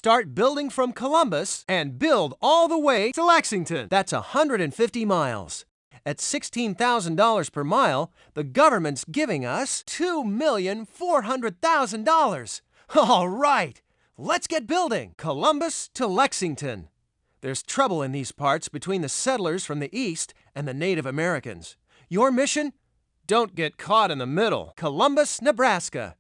start building from Columbus and build all the way to Lexington. That's 150 miles. At $16,000 per mile, the government's giving us $2,400,000. All right, let's get building. Columbus to Lexington. There's trouble in these parts between the settlers from the east and the Native Americans. Your mission? Don't get caught in the middle. Columbus, Nebraska.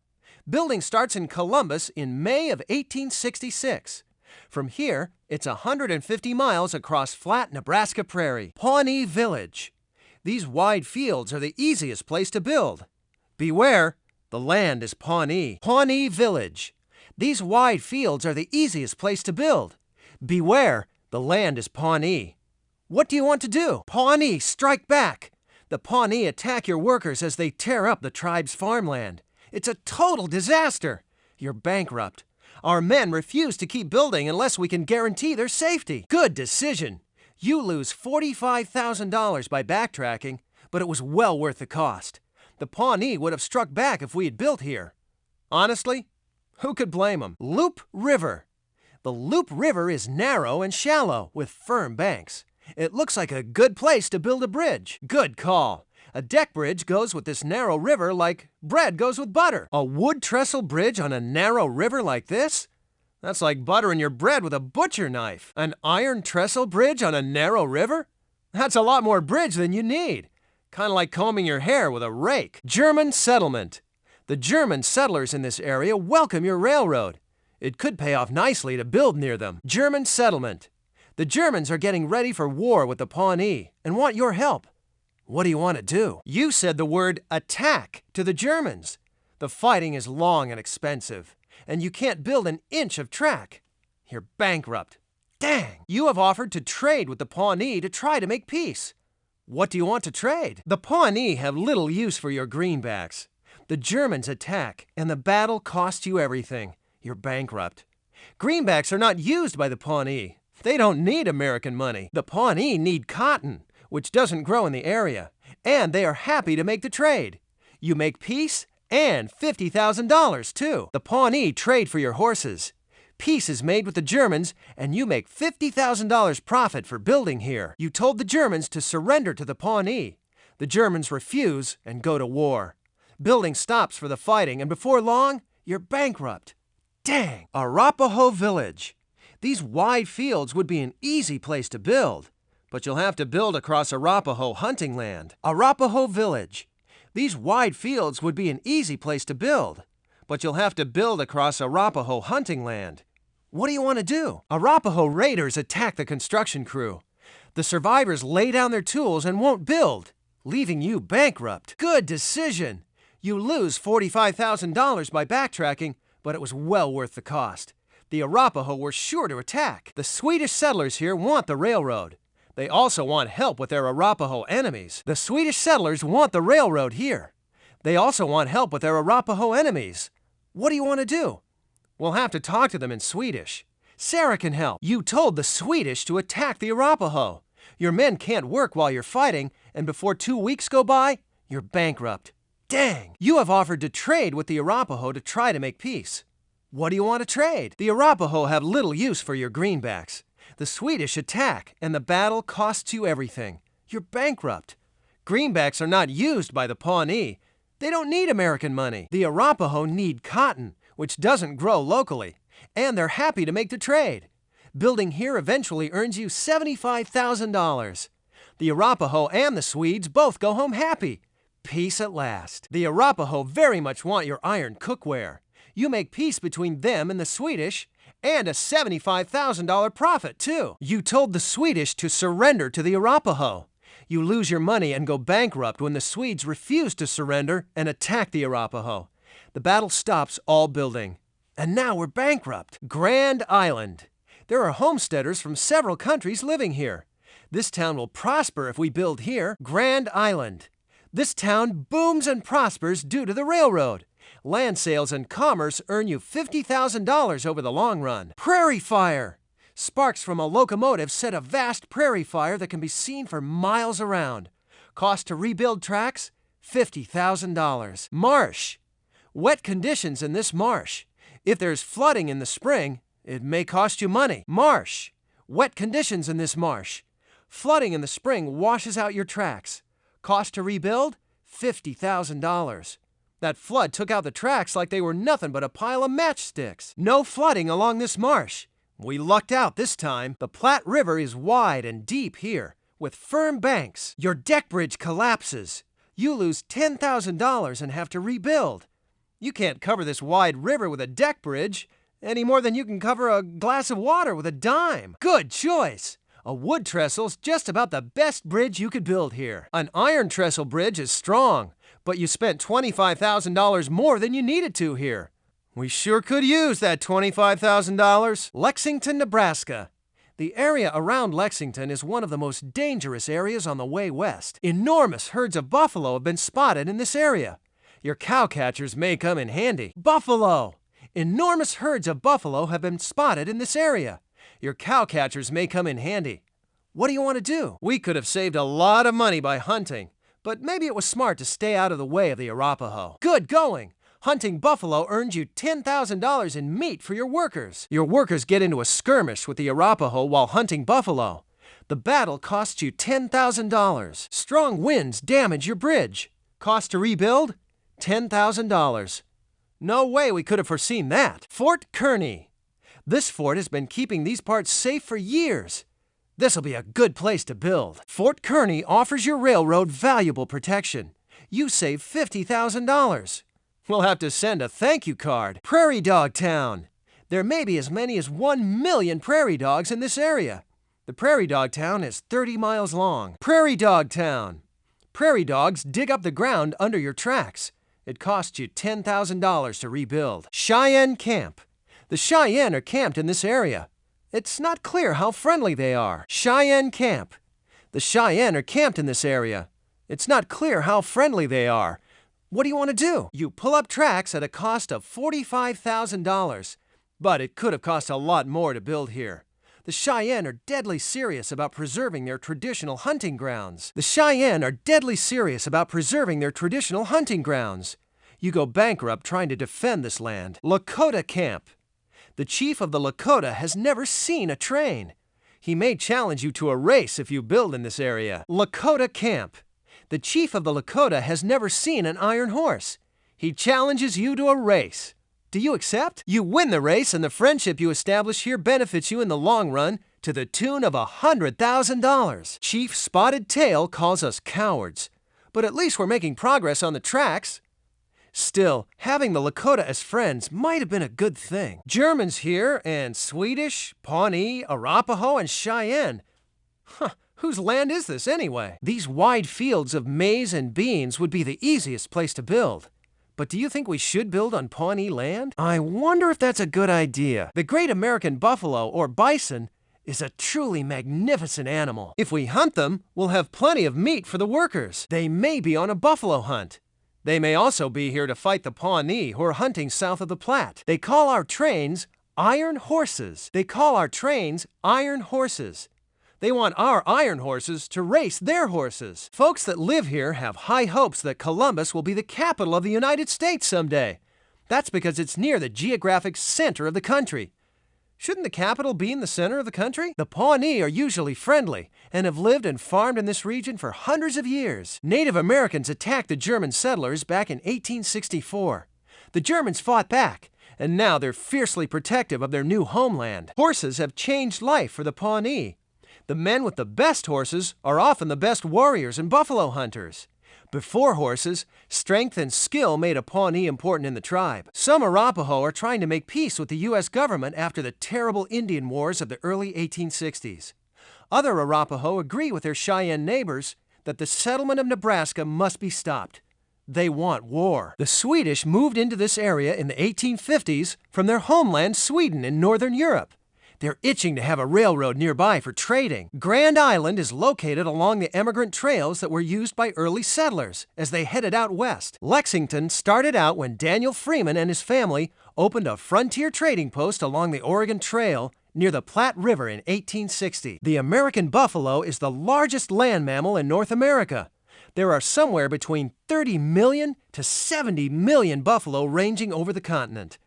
Building starts in Columbus in May of 1866. From here, it's 150 miles across flat Nebraska prairie. Pawnee Village. These wide fields are the easiest place to build. Beware, the land is Pawnee. Pawnee Village. These wide fields are the easiest place to build. Beware, the land is Pawnee. What do you want to do? Pawnee, strike back. The Pawnee attack your workers as they tear up the tribe's farmland. It's a total disaster. You're bankrupt. Our men refuse to keep building unless we can guarantee their safety. Good decision. You lose $45,000 by backtracking, but it was well worth the cost. The Pawnee would have struck back if we had built here. Honestly, who could blame them? Loup River. The Loup River is narrow and shallow with firm banks. It looks like a good place to build a bridge. Good call. A deck bridge goes with this narrow river like bread goes with butter. A wood trestle bridge on a narrow river like this? That's like buttering your bread with a butcher knife. An iron trestle bridge on a narrow river? That's a lot more bridge than you need. Kind of like combing your hair with a rake. German settlement. The German settlers in this area welcome your railroad. It could pay off nicely to build near them. German settlement. The Germans are getting ready for war with the Pawnee and want your help. What do you want to do? You said the word attack to the Germans. The fighting is long and expensive, and you can't build an inch of track. You're bankrupt. Dang! You have offered to trade with the Pawnee to try to make peace. What do you want to trade? The Pawnee have little use for your greenbacks. The Germans attack, and the battle costs you everything. You're bankrupt. Greenbacks are not used by the Pawnee. They don't need American money. The Pawnee need cotton, which doesn't grow in the area, and they are happy to make the trade. You make peace and $50,000 too. The Pawnee trade for your horses. Peace is made with the Germans, and you make $50,000 profit for building here. You told the Germans to surrender to the Pawnee. The Germans refuse and go to war. Building stops for the fighting, and before long, you're bankrupt. Dang! Arapahoe Village. These wide fields would be an easy place to build, but you'll have to build across Arapahoe hunting land. Arapahoe Village. These wide fields would be an easy place to build, but you'll have to build across Arapahoe hunting land. What do you want to do? Arapahoe raiders attack the construction crew. The survivors lay down their tools and won't build, leaving you bankrupt. Good decision. You lose $45,000 by backtracking, but it was well worth the cost. The Arapahoe were sure to attack. The Swedish settlers here want the railroad. They also want help with their Arapahoe enemies. The Swedish settlers want the railroad here. They also want help with their Arapahoe enemies. What do you want to do? We'll have to talk to them in Swedish. Sarah can help. You told the Swedish to attack the Arapahoe. Your men can't work while you're fighting, and before 2 weeks go by, you're bankrupt. Dang! You have offered to trade with the Arapahoe to try to make peace. What do you want to trade? The Arapahoe have little use for your greenbacks. The Swedish attack, and the battle costs you everything. You're bankrupt. Greenbacks are not used by the Pawnee. They don't need American money. The Arapahoe need cotton, which doesn't grow locally, and they're happy to make the trade. Building here eventually earns you $75,000. The Arapahoe and the Swedes both go home happy. Peace at last. The Arapahoe very much want your iron cookware. You make peace between them and the Swedish, and a $75,000 profit, too. You told the Swedish to surrender to the Arapahoe. You lose your money and go bankrupt when the Swedes refuse to surrender and attack the Arapahoe. The battle stops all building. And now we're bankrupt. Grand Island. There are homesteaders from several countries living here. This town will prosper if we build here. Grand Island. This town booms and prospers due to the railroad. Land sales and commerce earn you $50,000 over the long run. Prairie fire! Sparks from a locomotive set a vast prairie fire that can be seen for miles around. Cost to rebuild tracks? $50,000. Marsh! Wet conditions in this marsh. If there's flooding in the spring, It may cost you money. Marsh. Wet conditions in this marsh. Flooding in the spring washes out your tracks. Cost to rebuild? $50,000. That flood took out the tracks like they were nothing but a pile of matchsticks. No flooding along this marsh. We lucked out this time. The Platte River is wide and deep here, with firm banks. Your deck bridge collapses. You lose $10,000 and have to rebuild. You can't cover this wide river with a deck bridge any more than you can cover a glass of water with a dime. Good choice. A wood trestle's just about the best bridge you could build here. An iron trestle bridge is strong, but you spent $25,000 more than you needed to here. We sure could use that $25,000. Lexington, Nebraska. The area around Lexington is one of the most dangerous areas on the way west. Enormous herds of buffalo have been spotted in this area. Your cowcatchers may come in handy. Buffalo! Enormous herds of buffalo have been spotted in this area. Your cowcatchers may come in handy. What do you want to do? We could have saved a lot of money by hunting, but maybe it was smart to stay out of the way of the Arapaho. Good going! Hunting buffalo earned you $10,000 in meat for your workers. Your workers get into a skirmish with the Arapaho while hunting buffalo. The battle costs you $10,000. Strong winds damage your bridge. Cost to rebuild? $10,000. No way we could have foreseen that. Fort Kearny. This fort has been keeping these parts safe for years. This'll be a good place to build. Fort Kearny offers your railroad valuable protection. You save $50,000. We'll have to send a thank you card. Prairie Dog Town. There may be as many as 1 million prairie dogs in this area. The Prairie Dog Town is 30 miles long. Prairie Dog Town. Prairie dogs dig up the ground under your tracks. It costs you $10,000 to rebuild. Cheyenne Camp. The Cheyenne are camped in this area. It's not clear how friendly they are. Cheyenne Camp. The Cheyenne are camped in this area. It's not clear how friendly they are. What do you want to do? You pull up tracks at a cost of $45,000, but it could have cost a lot more to build here. The Cheyenne are deadly serious about preserving their traditional hunting grounds. The Cheyenne are deadly serious about preserving their traditional hunting grounds. You go bankrupt trying to defend this land. Lakota Camp. The chief of the Lakota has never seen a train. He may challenge you to a race if you build in this area. Lakota Camp. The chief of the Lakota has never seen an iron horse. He challenges you to a race. Do you accept? You win the race, and the friendship you establish here benefits you in the long run to the tune of $100,000. Chief Spotted Tail calls us cowards, but at least we're making progress on the tracks. Still, having the Lakota as friends might have been a good thing. Germans here, and Swedish, Pawnee, Arapaho, and Cheyenne. Whose land is this anyway? These wide fields of maize and beans would be the easiest place to build. But do you think we should build on Pawnee land? I wonder if that's a good idea. The great American buffalo, or bison, is a truly magnificent animal. If we hunt them, we'll have plenty of meat for the workers. They may be on a buffalo hunt. They may also be here to fight the Pawnee who are hunting south of the Platte. They call our trains iron horses. They call our trains iron horses. They want our iron horses to race their horses. Folks that live here have high hopes that Columbus will be the capital of the United States someday. That's because it's near the geographic center of the country. Shouldn't the capital be in the center of the country? The Pawnee are usually friendly and have lived and farmed in this region for hundreds of years. Native Americans attacked the German settlers back in 1864. The Germans fought back, and now they're fiercely protective of their new homeland. Horses have changed life for the Pawnee. The men with the best horses are often the best warriors and buffalo hunters. Before horses, strength and skill made a Pawnee important in the tribe. Some Arapaho are trying to make peace with the U.S. government after the terrible Indian Wars of the early 1860s. Other Arapaho agree with their Cheyenne neighbors that the settlement of Nebraska must be stopped. They want war. The Swedish moved into this area in the 1850s from their homeland Sweden in northern Europe. They're itching to have a railroad nearby for trading. Grand Island is located along the emigrant trails that were used by early settlers as they headed out west. Lexington started out when Daniel Freeman and his family opened a frontier trading post along the Oregon Trail near the Platte River in 1860. The American buffalo is the largest land mammal in North America. There are somewhere between 30 million to 70 million buffalo ranging over the continent.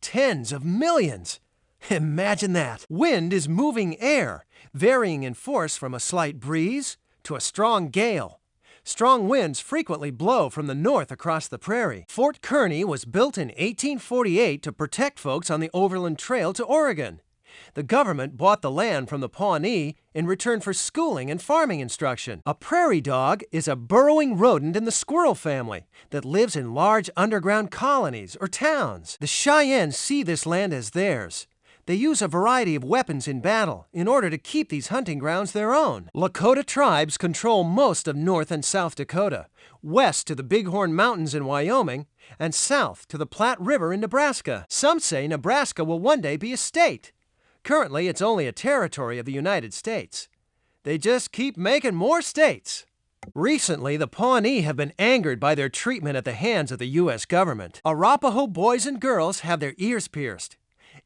Tens of millions. Imagine that! Wind is moving air, varying in force from a slight breeze to a strong gale. Strong winds frequently blow from the north across the prairie. Fort Kearny was built in 1848 to protect folks on the Overland Trail to Oregon. The government bought the land from the Pawnee in return for schooling and farming instruction. A prairie dog is a burrowing rodent in the squirrel family that lives in large underground colonies or towns. The Cheyenne see this land as theirs. They use a variety of weapons in battle in order to keep these hunting grounds their own. Lakota tribes control most of North and South Dakota, west to the Bighorn Mountains in Wyoming, and south to the Platte River in Nebraska. Some say Nebraska will one day be a state. Currently, it's only a territory of the United States. They just keep making more states. Recently, the Pawnee have been angered by their treatment at the hands of the U.S. government. Arapaho boys and girls have their ears pierced.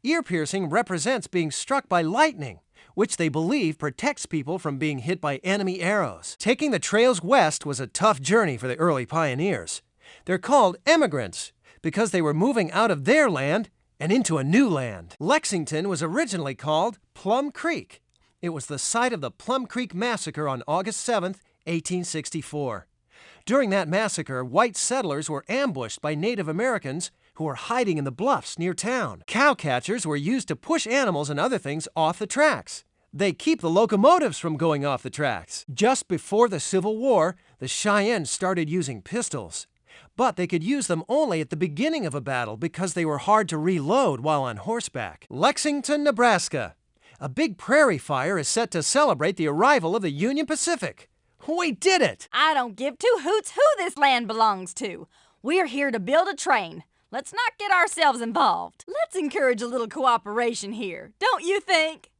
Ear piercing represents being struck by lightning, which they believe protects people from being hit by enemy arrows. Taking the trails west was a tough journey for the early pioneers. They're called emigrants because they were moving out of their land and into a new land. Lexington was originally called Plum Creek. It was the site of the Plum Creek Massacre on August 7, 1864. During that massacre, white settlers were ambushed by Native Americans who were hiding in the bluffs near town. Cowcatchers were used to push animals and other things off the tracks. They keep the locomotives from going off the tracks. Just before the Civil War, the Cheyenne started using pistols. But they could use them only at the beginning of a battle because they were hard to reload while on horseback. Lexington, Nebraska. A big prairie fire is set to celebrate the arrival of the Union Pacific. We did it! I don't give two hoots who this land belongs to. We're here to build a train. Let's not get ourselves involved. Let's encourage a little cooperation here, don't you think?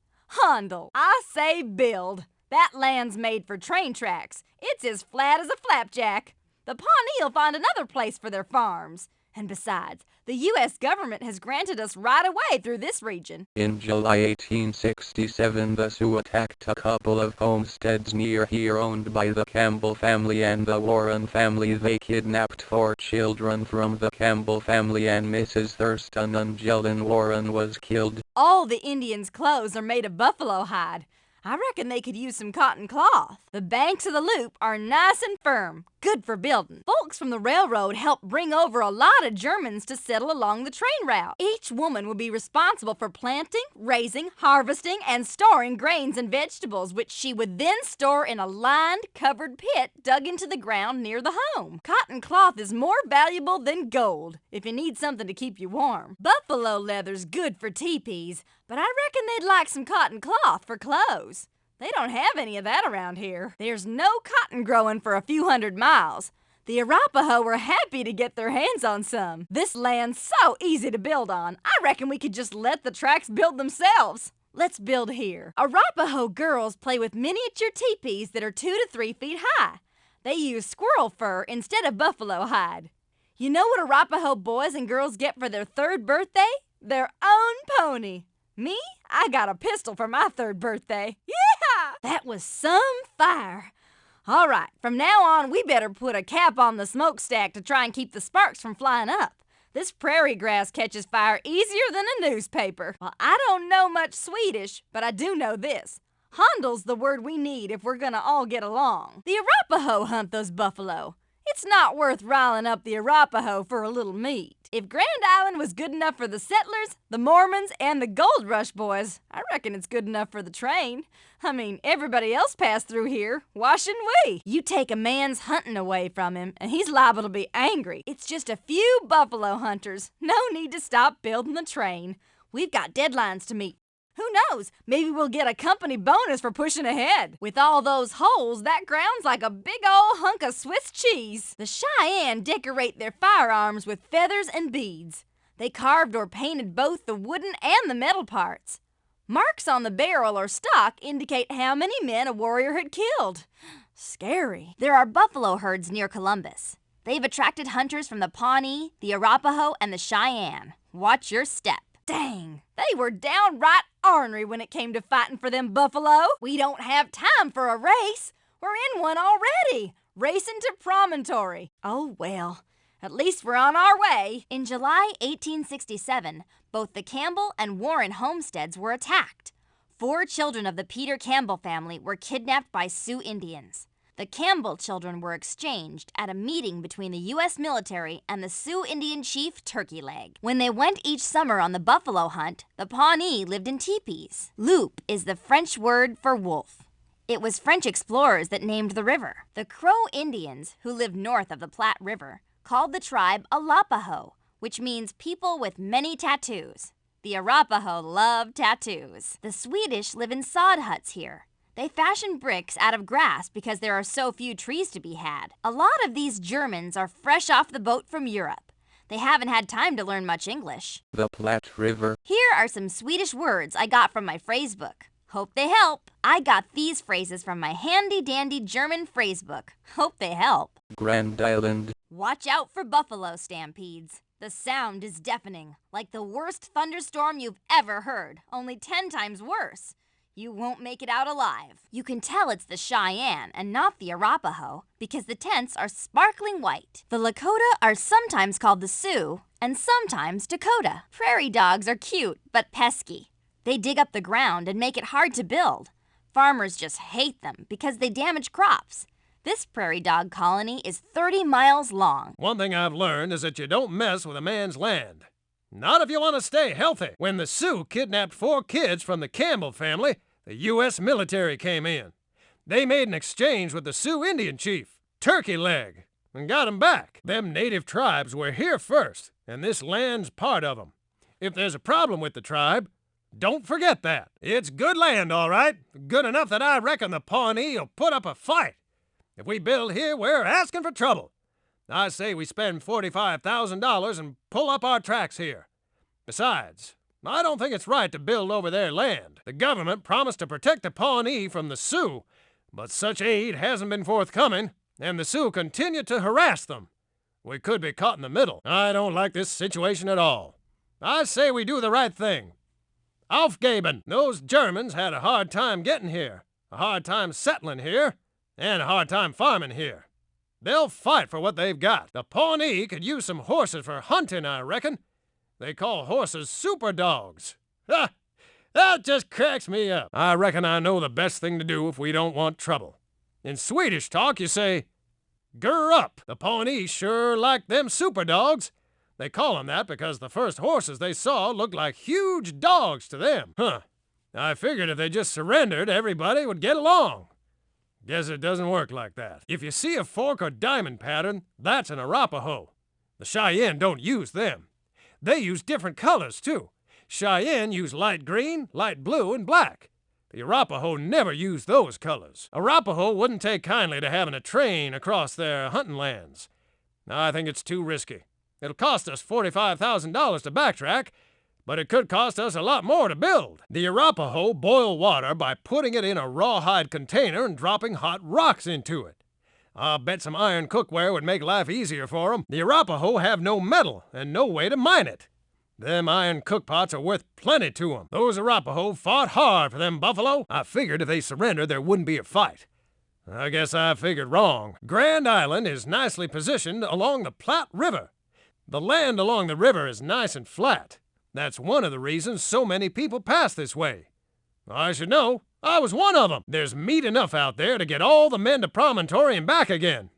Handel, I say build. That land's made for train tracks. It's as flat as a flapjack. The Pawnee'll find another place for their farms. And besides, the U.S. government has granted us right-of-way through this region. In July 1867, the Sioux attacked a couple of homesteads near here owned by the Campbell family and the Warren family. They kidnapped 4 children from the Campbell family, and Mrs. Thurston Angelin Warren was killed. All the Indians' clothes are made of buffalo hide. I reckon they could use some cotton cloth. The banks of the loop are nice and firm, good for building. Folks from the railroad helped bring over a lot of Germans to settle along the train route. Each woman would be responsible for planting, raising, harvesting, and storing grains and vegetables, which she would then store in a lined, covered pit dug into the ground near the home. Cotton cloth is more valuable than gold if you need something to keep you warm. Buffalo leather's good for teepees, but I reckon they'd like some cotton cloth for clothes. They don't have any of that around here. There's no cotton growing for a few hundred miles. The Arapaho were happy to get their hands on some. This land's so easy to build on. I reckon we could just let the tracks build themselves. Let's build here. Arapaho girls play with miniature teepees that are 2 to 3 feet high. They use squirrel fur instead of buffalo hide. You know what Arapaho boys and girls get for their 3rd birthday? Their own pony. Me? I got a pistol for my 3rd birthday. Yeah! That was some fire. All right, from now on, we better put a cap on the smokestack to try and keep the sparks from flying up. This prairie grass catches fire easier than a newspaper. Well, I don't know much Swedish, but I do know this. Handel's the word we need if we're gonna all get along. The Arapaho hunt those buffalo. It's not worth riling up the Arapaho for a little meat. If Grand Island was good enough for the settlers, the Mormons, and the Gold Rush boys, I reckon it's good enough for the train. I mean, everybody else passed through here. Why shouldn't we? You take a man's hunting away from him, and he's liable to be angry. It's just a few buffalo hunters. No need to stop building the train. We've got deadlines to meet. Who knows? Maybe we'll get a company bonus for pushing ahead. With all those holes, that ground's like a big old hunk of Swiss cheese. The Cheyenne decorate their firearms with feathers and beads. They carved or painted both the wooden and the metal parts. Marks on the barrel or stock indicate how many men a warrior had killed. Scary. There are buffalo herds near Columbus. They've attracted hunters from the Pawnee, the Arapaho, and the Cheyenne. Watch your step. Dang, they were downright ornery when it came to fighting for them buffalo. We don't have time for a race. We're in one already, racing to Promontory. Oh well, at least we're on our way. In July 1867, Both the Campbell and Warren homesteads were attacked. 4 children of the Peter Campbell family were kidnapped by Sioux Indians. The Campbell children were exchanged at a meeting between the U.S. military and the Sioux Indian chief Turkey Leg. When they went each summer on the buffalo hunt, the Pawnee lived in teepees. Loup is the French word for wolf. It was French explorers that named the river. The Crow Indians, who lived north of the Platte River, called the tribe Arapaho, which means people with many tattoos. The Arapaho love tattoos. The Swedish live in sod huts here. They fashion bricks out of grass because there are so few trees to be had. A lot of these Germans are fresh off the boat from Europe. They haven't had time to learn much English. The Platte River. Here are some Swedish words I got from my phrase book. Hope they help. I got these phrases from my handy-dandy German phrase book. Hope they help. Grand Island. Watch out for buffalo stampedes. The sound is deafening, like the worst thunderstorm you've ever heard, only 10 times worse. You won't make it out alive. You can tell it's the Cheyenne and not the Arapaho because the tents are sparkling white. The Lakota are sometimes called the Sioux and sometimes Dakota. Prairie dogs are cute but pesky. They dig up the ground and make it hard to build. Farmers just hate them because they damage crops. This prairie dog colony is 30 miles long. One thing I've learned is that you don't mess with a man's land. Not if you want to stay healthy. When the Sioux kidnapped 4 kids from the Campbell family, the U.S. military came in. They made an exchange with the Sioux Indian chief, Turkey Leg, and got 'em back. Them native tribes were here first, and this land's part of 'em. If there's a problem with the tribe, don't forget that. It's good land, all right. Good enough that I reckon the Pawnee will put up a fight. If we build here, we're asking for trouble. I say we spend $45,000 and pull up our tracks here. Besides, I don't think it's right to build over their land. The government promised to protect the Pawnee from the Sioux, but such aid hasn't been forthcoming, and the Sioux continue to harass them. We could be caught in the middle. I don't like this situation at all. I say we do the right thing. Aufgeben! Those Germans had a hard time getting here, a hard time settling here, and a hard time farming here. They'll fight for what they've got. The Pawnee could use some horses for hunting, I reckon. They call horses super dogs. Ha! That just cracks me up. I reckon I know the best thing to do if we don't want trouble. In Swedish talk, you say, "Gur up." The Pawnee sure like them super dogs. They call them that because the first horses they saw looked like huge dogs to them. I figured if they just surrendered, everybody would get along. Guess it doesn't work like that. If you see a fork or diamond pattern, that's an Arapaho. The Cheyenne don't use them. They use different colors, too. Cheyenne use light green, light blue, and black. The Arapaho never use those colors. Arapaho wouldn't take kindly to having a train across their hunting lands. I think it's too risky. It'll cost us $45,000 to backtrack, but it could cost us a lot more to build. The Arapaho boil water by putting it in a rawhide container and dropping hot rocks into it. I'll bet some iron cookware would make life easier for 'em. The Arapaho have no metal and no way to mine it. Them iron cookpots are worth plenty to 'em. Those Arapaho fought hard for them buffalo. I figured if they surrendered, there wouldn't be a fight. I guess I figured wrong. Grand Island is nicely positioned along the Platte River. The land along the river is nice and flat. That's one of the reasons so many people pass this way. I should know. I was one of them. There's meat enough out there to get all the men to Promontory and back again.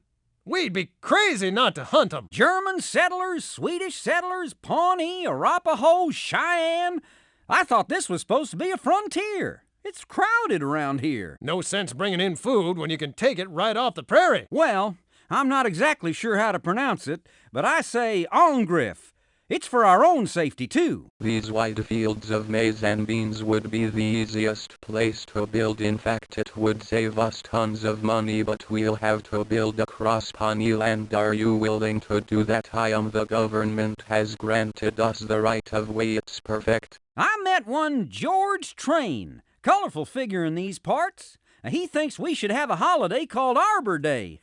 We'd be crazy not to hunt them. German settlers, Swedish settlers, Pawnee, Arapaho, Cheyenne. I thought this was supposed to be a frontier. It's crowded around here. No sense bringing in food when you can take it right off the prairie. Well, I'm not exactly sure how to pronounce it, but I say Ongriff. It's for our own safety, too. These wide fields of maize and beans would be the easiest place to build. In fact, it would save us tons of money, but we'll have to build across Pawnee land. Are you willing to do that? The government has granted us the right of way. It's perfect. I met one George Train, colorful figure in these parts. He thinks we should have a holiday called Arbor Day.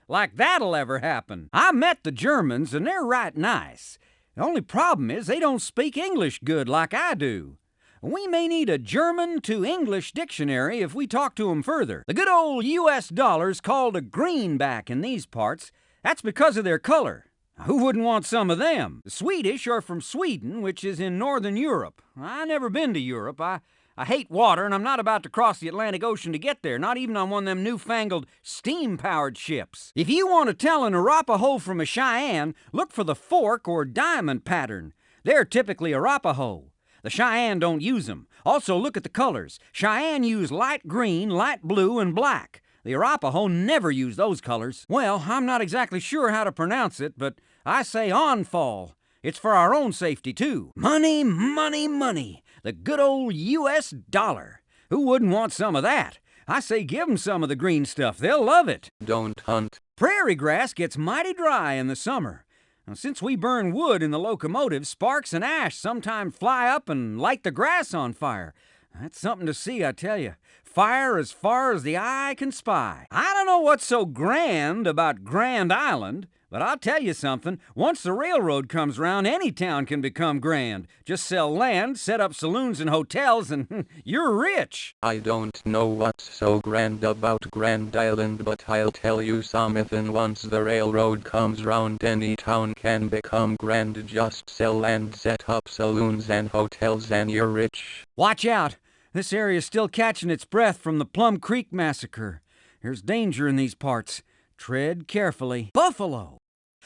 Like that'll ever happen. I met the Germans, and they're right nice. The only problem is they don't speak English good like I do. We may need a German to English dictionary if we talk to them further. The good old U.S. dollar's called a greenback in these parts. That's because of their color. Who wouldn't want some of them? The Swedish are from Sweden, which is in northern Europe. I've never been to Europe. I hate water, and I'm not about to cross the Atlantic Ocean to get there, not even on one of them newfangled steam-powered ships. If you want to tell an Arapaho from a Cheyenne, look for the fork or diamond pattern. They're typically Arapaho. The Cheyenne don't use them. Also, look at the colors. Cheyenne use light green, light blue, and black. The Arapaho never use those colors. Well, I'm not exactly sure how to pronounce it, but I say onfall. It's for our own safety, too. Money, money, money. The good old U.S. dollar. Who wouldn't want some of that? I say give 'em some of the green stuff. They'll love it. Don't hunt. Prairie grass gets mighty dry in the summer. Now, since we burn wood in the locomotive, sparks and ash sometimes fly up and light the grass on fire. That's something to see, I tell you. Fire as far as the eye can spy. I don't know what's so grand about Grand Island, but I'll tell you something. Once the railroad comes round, any town can become grand. Just sell land, set up saloons and hotels, and you're rich. I don't know what's so grand about Grand Island, but I'll tell you something. Once the railroad comes round, any town can become grand. Just sell land, set up saloons and hotels, and you're rich. Watch out. This area's still catching its breath from the Plum Creek massacre. There's danger in these parts. Tread carefully. Buffalo!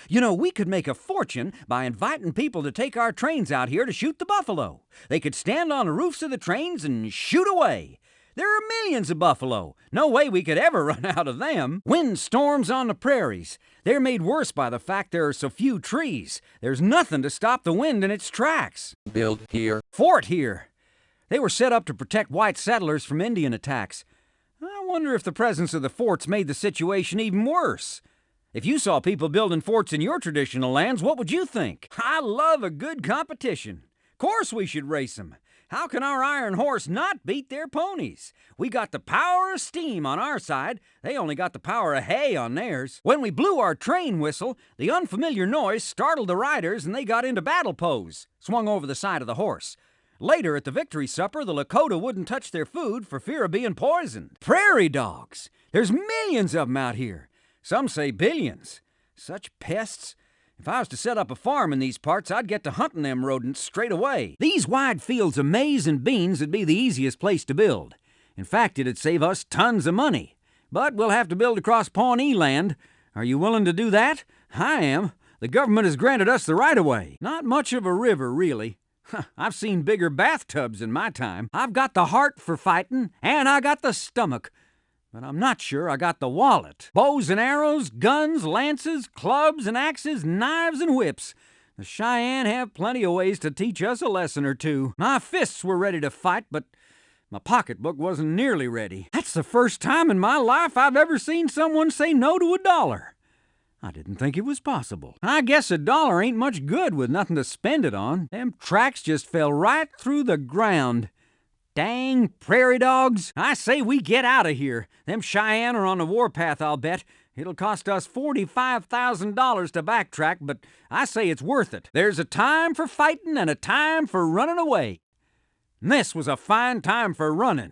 You know, we could make a fortune by inviting people to take our trains out here to shoot the buffalo. They could stand on the roofs of the trains and shoot away. There are millions of buffalo. No way we could ever run out of them. Windstorms on the prairies. They're made worse by the fact there are so few trees. There's nothing to stop the wind in its tracks. Build here. Fort here. They were set up to protect white settlers from Indian attacks. I wonder if the presence of the forts made the situation even worse. If you saw people building forts in your traditional lands, what would you think? I love a good competition. Of course we should race them. How can our iron horse not beat their ponies? We got the power of steam on our side. They only got the power of hay on theirs. When we blew our train whistle, the unfamiliar noise startled the riders and they got into battle pose, swung over the side of the horse. Later at the victory supper, the Lakota wouldn't touch their food for fear of being poisoned. Prairie dogs! There's millions of them out here. Some say billions. Such pests. If I was to set up a farm in these parts, I'd get to hunting them rodents straight away. These wide fields of maize and beans would be the easiest place to build. In fact, it'd save us tons of money. But we'll have to build across Pawnee land. Are you willing to do that? I am. The government has granted us the right-of-way. Not much of a river, really. I've seen bigger bathtubs in my time. I've got the heart for fighting, and I got the stomach. But I'm not sure I got the wallet. Bows and arrows, guns, lances, clubs and axes, knives and whips. The Cheyenne have plenty of ways to teach us a lesson or two. My fists were ready to fight, but my pocketbook wasn't nearly ready. That's the first time in my life I've ever seen someone say no to $1. I didn't think it was possible. I guess $1 ain't much good with nothing to spend it on. Them tracks just fell right through the ground. Dang prairie dogs. I say we get out of here. Them Cheyenne are on the warpath, I'll bet. It'll cost us $45,000 to backtrack, but I say it's worth it. There's a time for fighting and a time for running away. And this was a fine time for running.